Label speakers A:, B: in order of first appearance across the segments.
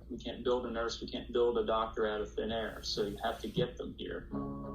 A: We can't build a nurse, we can't build a doctor out of thin air, so you have to get them here.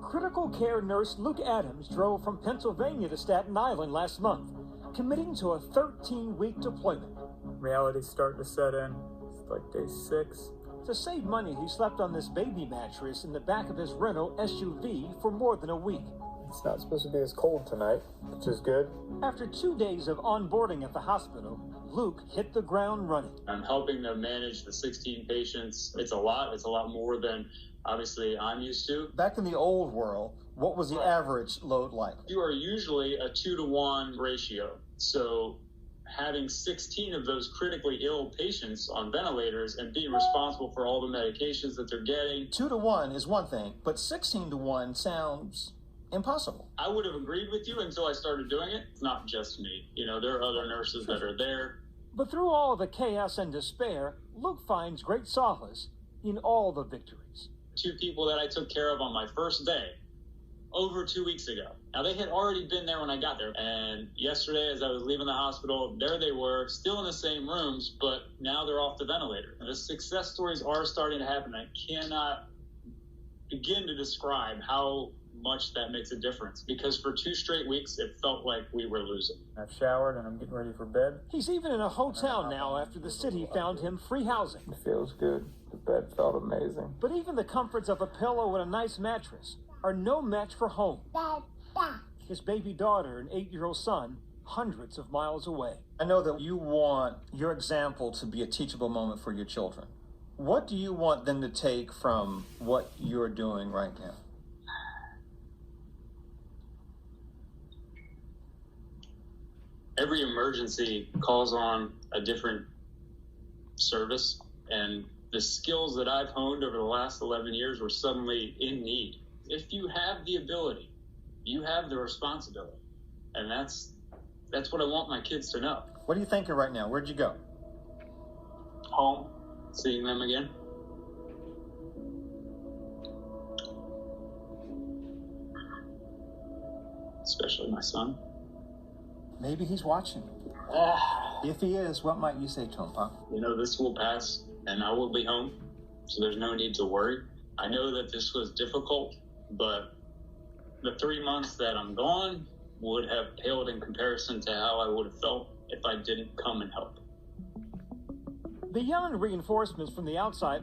B: Critical care nurse Luke Adams drove from Pennsylvania to Staten Island last month, committing to a 13-week deployment.
C: Reality's starting to set in. It's like day 6.
B: To save money, he slept on this baby mattress in the back of his Renault SUV for more than a week.
C: It's not supposed to be as cold tonight, which is good.
B: After 2 days of onboarding at the hospital, Luke hit the ground running.
A: I'm helping them manage the 16 patients. It's a lot more than obviously I'm used to.
D: Back in the old world, what was the average load like?
A: You are usually a 2-to-1 ratio. So having 16 of those critically ill patients on ventilators and being responsible for all the medications that they're getting.
D: 2-to-1 is one thing, but 16-to-1 sounds impossible.
A: I would have agreed with you until I started doing it. It's not just me. There are other nurses that are there.
B: But through all the chaos and despair, Luke finds great solace in all the victories.
A: 2 people that I took care of on my first day over 2 weeks ago. Now, they had already been there when I got there. And yesterday, as I was leaving the hospital, there they were, still in the same rooms, but now they're off the ventilator. And the success stories are starting to happen. I cannot begin to describe how much that makes a difference, because for 2 straight weeks, it felt like we were losing.
C: I've showered and I'm getting ready for bed.
B: He's even in a hotel now after the city found him free housing.
C: It feels good. The bed felt amazing.
B: But even the comforts of a pillow and a nice mattress are no match for home. His baby daughter and 8-year-old son, hundreds of miles away.
D: I know that you want your example to be a teachable moment for your children. What do you want them to take from what you're doing right now?
A: Every emergency calls on a different service, and the skills that I've honed over the last 11 years were suddenly in need. If you have the ability, you have the responsibility, and that's what I want my kids to know.
D: What are you thinking right now? Where'd you go?
A: Home, seeing them again. Especially my son.
D: Maybe he's watching. If he is, what might you say to him, Pop?
A: This will pass, and I will be home, so there's no need to worry. I know that this was difficult, but the 3 months that I'm gone would have paled in comparison to how I would have felt if I didn't come and help.
B: Beyond reinforcements from the outside,